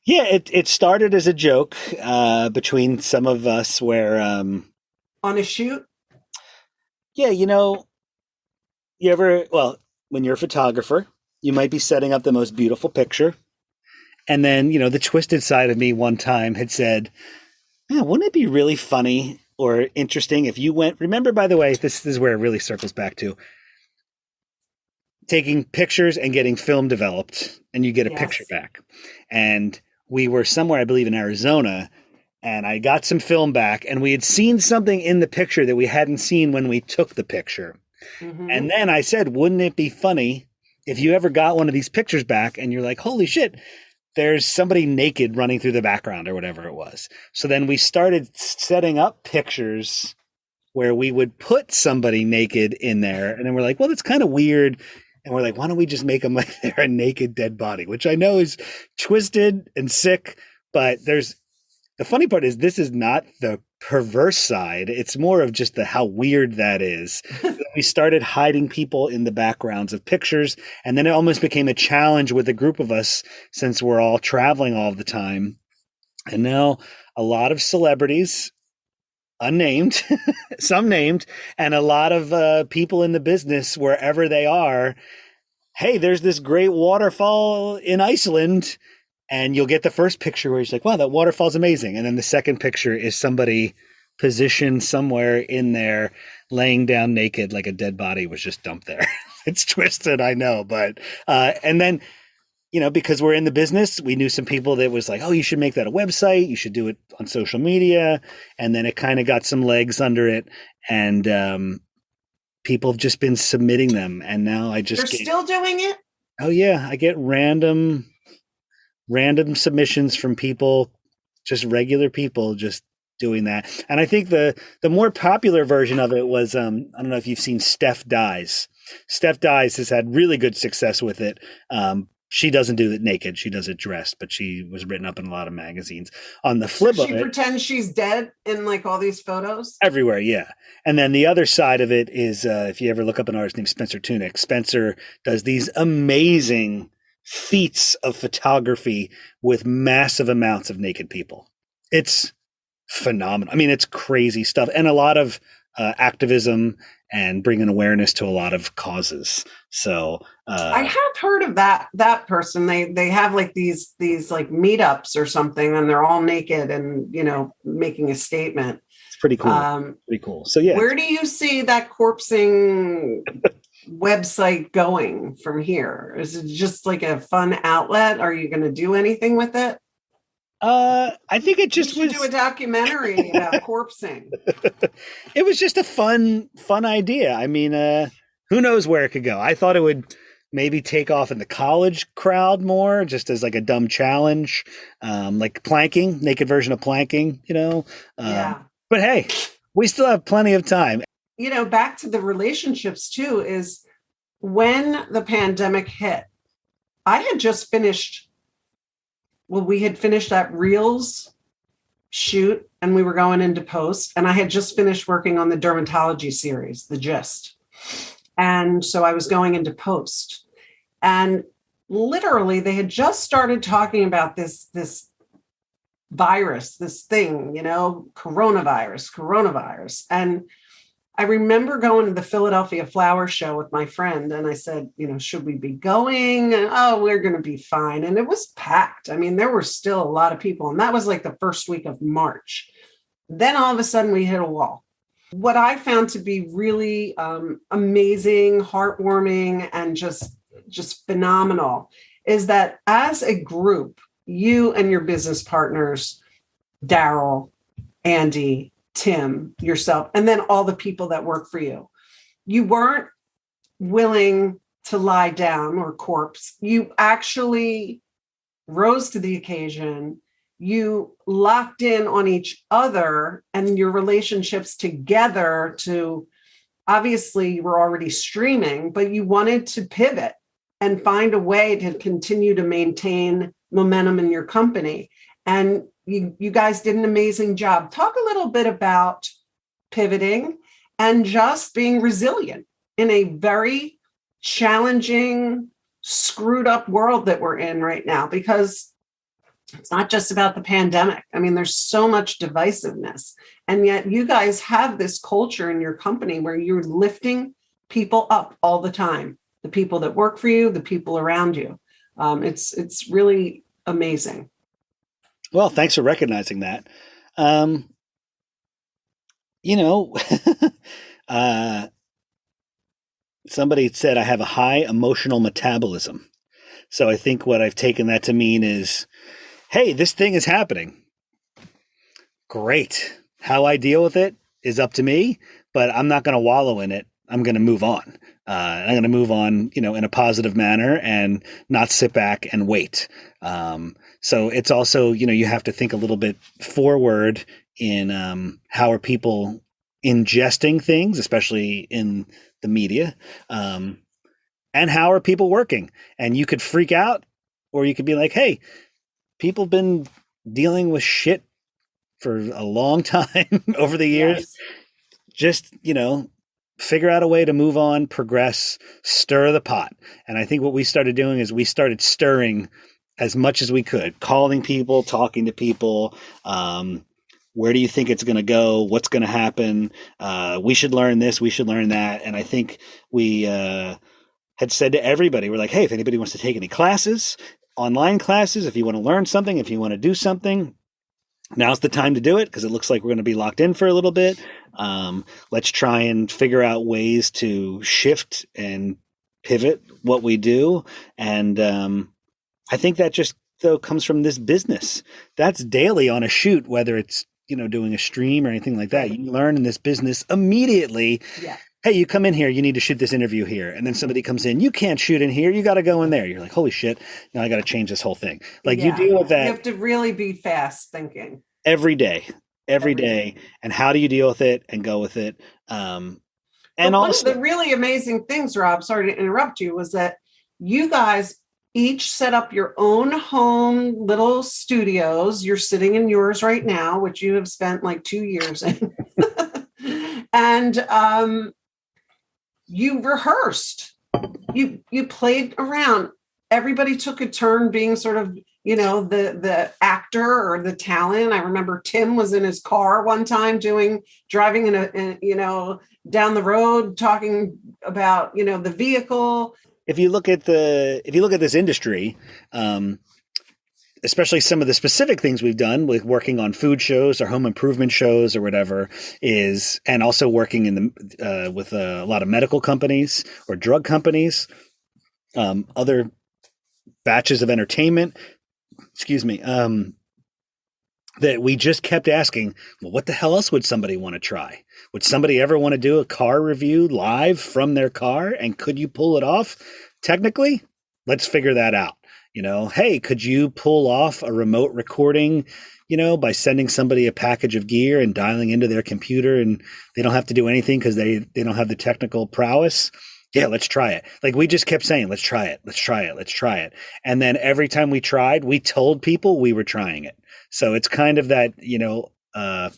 Yeah, it started as a joke between some of us where... on a shoot? Yeah, when you're a photographer, you might be setting up the most beautiful picture. And then, the twisted side of me one time had said, man, wouldn't it be really funny or interesting if you went... Remember, by the way, this is where it really circles back to taking pictures and getting film developed, and you get a picture back. And we were somewhere, I believe in Arizona, and I got some film back, and we had seen something in the picture that we hadn't seen when we took the picture. Mm-hmm. And then I said, wouldn't it be funny if you ever got one of these pictures back and you're like, holy shit, there's somebody naked running through the background or whatever it was. So then we started setting up pictures where we would put somebody naked in there. And then we're like, well, that's kind of weird. And we're like, why don't we just make them like they're a naked dead body, which I know is twisted and sick, but there's the funny part is this is not the perverse side. It's more of just the how weird that is. We started hiding people in the backgrounds of pictures, and then it almost became a challenge with a group of us since we're all traveling all the time. And now a lot of celebrities, unnamed, some named, and a lot of people in the business, wherever they are, hey, there's this great waterfall in Iceland. And you'll get the first picture where he's like, wow, that waterfall's amazing. And then the second picture is somebody positioned somewhere in there, laying down naked like a dead body was just dumped there. It's twisted, I know. But, and then, because we're in the business, we knew some people that was like, oh, you should make that a website. You should do it on social media. And then it kind of got some legs under it. And people have just been submitting them. And now They're still doing it? Oh, yeah. I get random submissions from people, just regular people just doing that. And I think the more popular version of it was, I don't know if you've seen Steph Dies. Steph Dies has had really good success with it. She doesn't do it naked. She does it dressed, but she was written up in a lot of magazines. On the flip of it, she pretends she's dead in like all these photos? Everywhere, yeah. And then the other side of it is, if you ever look up an artist named Spencer Tunick, Spencer does these amazing feats of photography with massive amounts of naked people. It's phenomenal. I mean, it's crazy stuff, and a lot of activism and bringing awareness to a lot of causes. So I have heard of that person. They have like these like meetups or something, and they're all naked and making a statement. It's pretty cool. Pretty cool. So yeah, where do you see that corpsing website going from here? Is it just like a fun outlet? Are you going to do anything with it? I think it just was do a documentary about corpsing. It was just a fun idea. I mean, who knows where it could go? I thought it would maybe take off in the college crowd more, just as like a dumb challenge, like planking, naked version of planking, Yeah. But hey, we still have plenty of time. Back to the relationships too, is when the pandemic hit, I had just finished, we had finished that Reels shoot and we were going into post, and I had just finished working on the dermatology series, The Gist. And so I was going into post, and literally they had just started talking about this virus, this thing, coronavirus. And I remember going to the Philadelphia Flower Show with my friend, and I said, should we be going? And, oh, we're going to be fine. And it was packed. I mean, there were still a lot of people, and that was like the first week of March. Then all of a sudden we hit a wall. What I found to be really amazing, heartwarming, and just phenomenal is that as a group, you and your business partners, Daryl, Andy, Tim, yourself, and then all the people that work for you, you weren't willing to lie down or corpse. You actually rose to the occasion. You locked in on each other and your relationships together to, obviously you were already streaming, but you wanted to pivot and find a way to continue to maintain momentum in your company. And you guys did an amazing job. Talk a little bit about pivoting and just being resilient in a very challenging, screwed up world that we're in right now, because it's not just about the pandemic. I mean, there's so much divisiveness, and yet you guys have this culture in your company where you're lifting people up all the time, the people that work for you, the people around you. It's really amazing. Well, thanks for recognizing that. Somebody said I have a high emotional metabolism. So I think what I've taken that to mean is, hey, this thing is happening. Great. How I deal with it is up to me, but I'm not going to wallow in it. I'm going to move on. I'm going to move on, in a positive manner and not sit back and wait. So it's also, you have to think a little bit forward in how are people ingesting things, especially in the media, and how are people working? And you could freak out, or you could be like, hey, people have been dealing with shit for a long time over the years. Yes. Just, figure out a way to move on, progress, stir the pot. And I think what we started doing is we started stirring as much as we could, calling people, talking to people. Where do you think it's going to go? What's going to happen? We should learn this. We should learn that. And I think we had said to everybody, we're like, hey, if anybody wants to take any classes, online classes, if you want to learn something, if you want to do something, now's the time to do it, because it looks like we're going to be locked in for a little bit. Let's try and figure out ways to shift and pivot what we do. And I think that just, though, comes from this business. That's daily on a shoot, whether it's, doing a stream or anything like that. You learn in this business immediately. Yeah. Hey, you come in here, you need to shoot this interview here. And then somebody comes in, you can't shoot in here, you got to go in there. You're like, holy shit, now I got to change this whole thing. Like, you deal with that. You have to really be fast thinking. Every day. And how do you deal with it and go with it? And one of the really amazing things, Rob, sorry to interrupt you, was that you guys each set up your own home little studios. You're sitting in yours right now, which you have spent like 2 years in. And you rehearsed. You played around. Everybody took a turn being sort of, the actor or the talent. I remember Tim was in his car one time driving down the road, talking about, the vehicle. If you look at this industry, especially some of the specific things we've done with working on food shows or home improvement shows or whatever, and also working with a lot of medical companies or drug companies, other batches of entertainment, that we just kept asking, well, what the hell else would somebody want to try? Would somebody ever want to do a car review live from their car? And could you pull it off? Technically, let's figure that out. Hey, could you pull off a remote recording, by sending somebody a package of gear and dialing into their computer, and they don't have to do anything because they don't have the technical prowess? Yeah, let's try it. Like, we just kept saying, let's try it. Let's try it. Let's try it. And then every time we tried, we told people we were trying it. So it's kind of that, and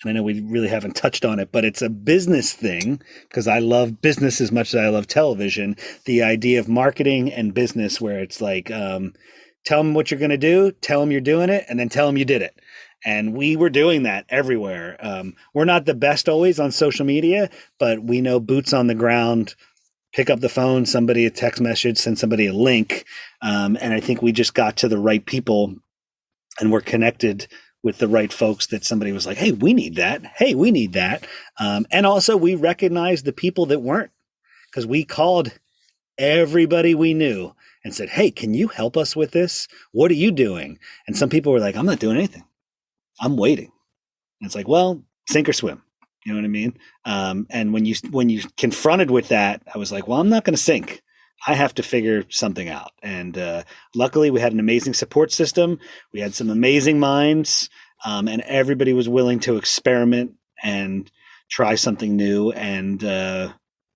I know we really haven't touched on it, but it's a business thing, because I love business as much as I love television. The idea of marketing and business, where it's like, tell them what you're going to do, tell them you're doing it, and then tell them you did it. And we were doing that everywhere. We're not the best always on social media, but we know boots on the ground, pick up the phone, somebody a text message, send somebody a link. And I think we just got to the right people, and we're connected with the right folks, that somebody was like, hey, we need that. Hey, we need that. And also we recognized the people that weren't, because we called everybody we knew and said, hey, can you help us with this? What are you doing? And some people were like, I'm not doing anything. I'm waiting. And it's like, well, sink or swim. You know what I mean? And when you confronted with that, I was like, well, I'm not going to sink. I have to figure something out. And luckily, we had an amazing support system. We had some amazing minds, and everybody was willing to experiment and try something new. And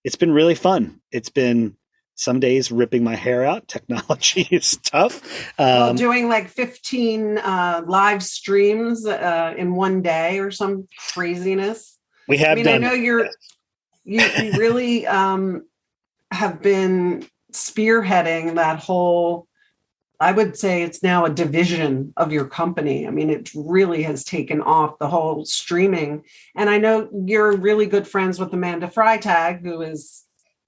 it's been really fun. It's been some days ripping my hair out. Technology is tough. Doing like 15 live streams in one day or some craziness. We have. I know you really have been spearheading that whole, I would say it's now a division of your company. I mean, it really has taken off, the whole streaming. And I know you're really good friends with Amanda Freitag, who is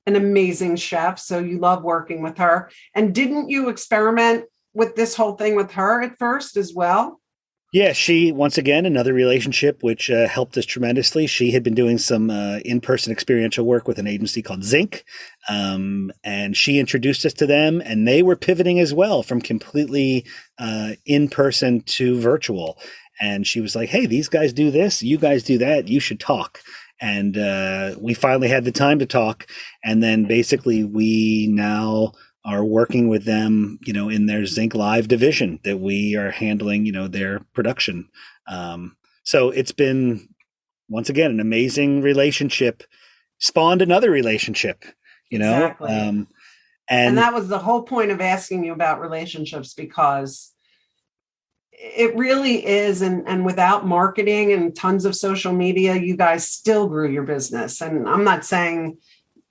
an amazing chef. So you love working with her. And didn't you experiment with this whole thing with her at first as well? Yeah, she, once again, another relationship which helped us tremendously. She had been doing some in-person experiential work with an agency called Zinc, and she introduced us to them, and they were pivoting as well from completely in-person to virtual. And she was like, hey, these guys do this, you guys do that, you should talk. And we finally had the time to talk, and then basically we now are working with them, in their Zinc Live division that we are handling, their production. So it's been, once again, an amazing relationship, spawned another relationship, Exactly. And that was the whole point of asking you about relationships, because It really is. And without marketing and tons of social media, you guys still grew your business. And I'm not saying,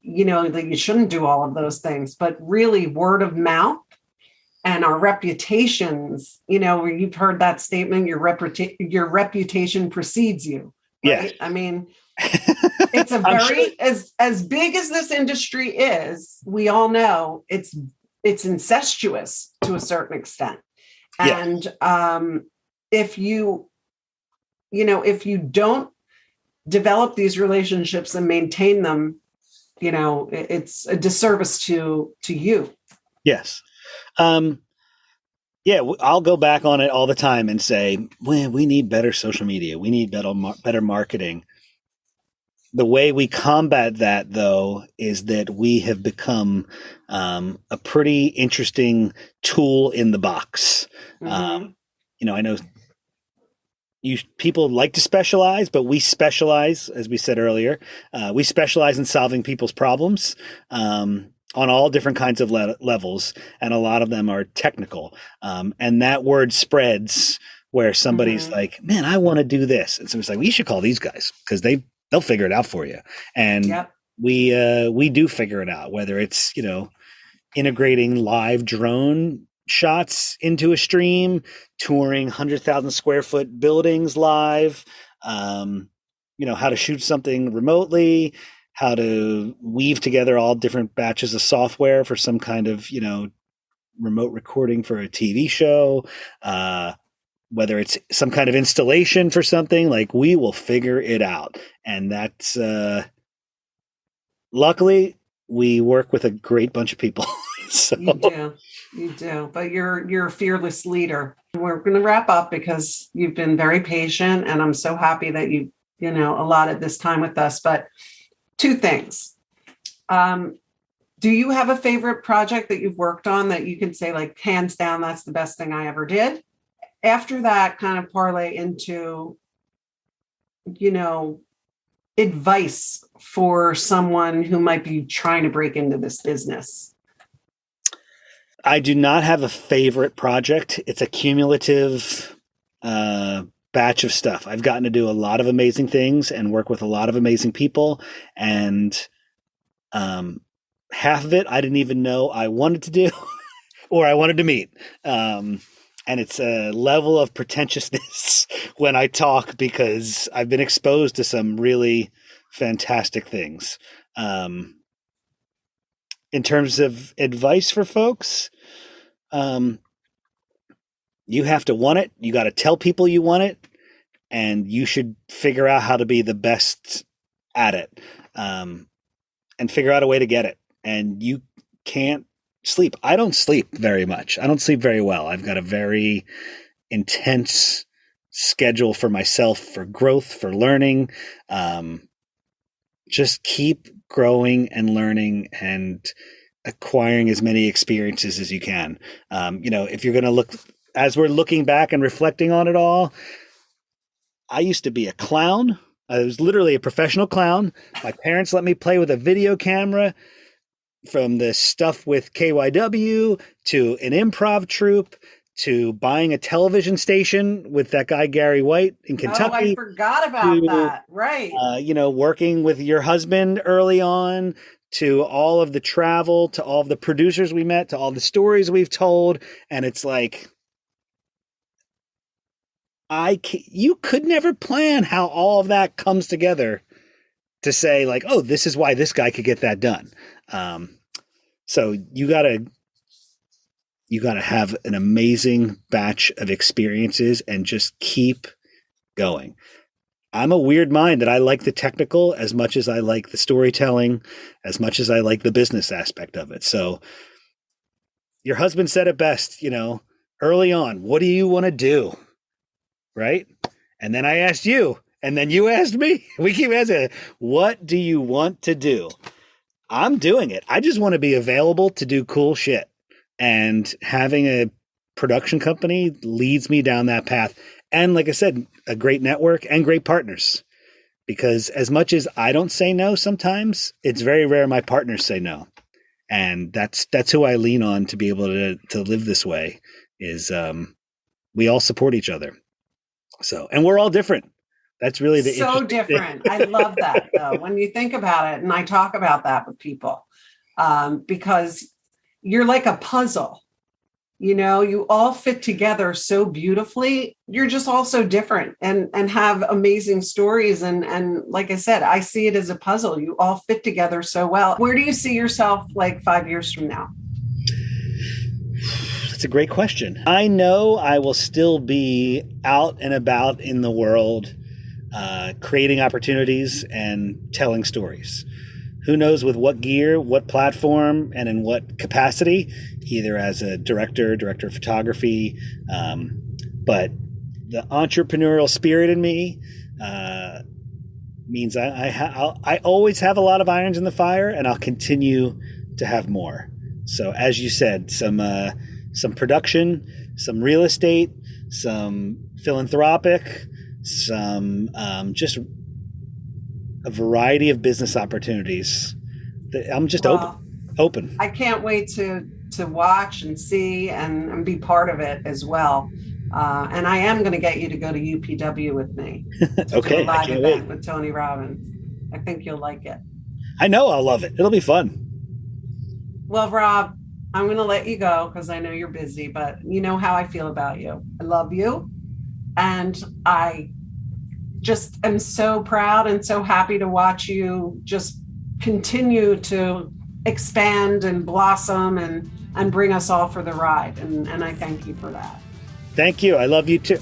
that you shouldn't do all of those things, but really word of mouth and our reputations, where you've heard that statement, your reputation precedes you, Yeah. right? I mean, it's a I'm sure. very, as big as this industry is, we all know it's incestuous to a certain extent. Yeah. And if if you don't develop these relationships and maintain them, it's a disservice to you. Yes. Yeah, I'll go back on it all the time and say, well, we need better social media. We need better marketing. The way we combat that, though, is that we have become a pretty interesting tool in the box. Mm-hmm. I know people like to specialize, but we specialize, as we said earlier, we specialize in solving people's problems. On all different kinds of levels, and a lot of them are technical. And that word spreads where somebody's like, man, I want to do this. And somebody's like, well, you should call these guys because they'll figure it out for you. And Yep. we do figure it out, whether it's, integrating live drone shots into a stream, touring 100,000 square foot buildings live, how to shoot something remotely, how to weave together all different batches of software for some kind of, remote recording for a TV show, whether it's some kind of installation for something, like we will figure it out. And that's, luckily we work with a great bunch of people. So. You do, but you're a fearless leader. We're going to wrap up because you've been very patient and I'm so happy that you allotted this time with us. But two things. Do you have a favorite project that you've worked on that you can say, like, hands down, that's the best thing I ever did? After that, kind of parlay into, advice for someone who might be trying to break into this business. I do not have a favorite project. It's a cumulative batch of stuff. I've gotten to do a lot of amazing things and work with a lot of amazing people. And half of it I didn't even know I wanted to do or I wanted to meet. And it's a level of pretentiousness when I talk because I've been exposed to some really fantastic things. In terms of advice for folks, you have to want it. You got to tell people you want it, and you should figure out how to be the best at it, and figure out a way to get it. And you can't sleep. I don't sleep very much. I don't sleep very well. I've got a very intense schedule for myself, for growth, for learning. Just keep growing and learning and acquiring as many experiences as you can. If you're going to look, as we're looking back and reflecting on it all, I used to be a clown. I was literally a professional clown. My parents let me play with a video camera, from the stuff with KYW to an improv troupe to buying a television station with that guy, Gary White, in Kentucky. Oh, I forgot about that. Right. Working with your husband early on, to all of the travel, to all of the producers we met, to all the stories we've told. And it's like, you could never plan how all of that comes together to say, like, oh, this is why this guy could get that done. So you gotta have an amazing batch of experiences and just keep going. I'm a weird mind that I like the technical as much as I like the storytelling, as much as I like the business aspect of it. So your husband said it best, early on, what do you want to do? Right? And then I asked you, and then you asked me. We keep asking, what do you want to do? I'm doing it. I just want to be available to do cool shit. And having a production company leads me down that path. And like I said, a great network and great partners. Because as much as I don't say no sometimes, it's very rare my partners say no. And that's who I lean on to be able to live this way, is we all support each other. So, and we're all different. That's really the so different. I love that though. When you think about it, and I talk about that with people, because you're like a puzzle. You all fit together so beautifully. You're just all so different and have amazing stories. And like I said, I see it as a puzzle. You all fit together so well. Where do you see yourself like 5 years from now? That's a great question. I know I will still be out and about in the world, creating opportunities and telling stories. Who knows with what gear, what platform, and in what capacity, either as a director of photography. But the entrepreneurial spirit in me means I always have a lot of irons in the fire, and I'll continue to have more. So as you said, some production, some real estate, some philanthropic, some just a variety of business opportunities. I'm just open. I can't wait to watch and see and be part of it as well. And I am going to get you to go to UPW with me. Okay. To a live event with Tony Robbins. I think you'll like it. I know I'll love it. It'll be fun. Well, Rob, I'm going to let you go because I know you're busy, but you know how I feel about you. I love you. And I just am so proud and so happy to watch you just continue to expand and blossom and bring us all for the ride. And I thank you for that. Thank you. I love you too.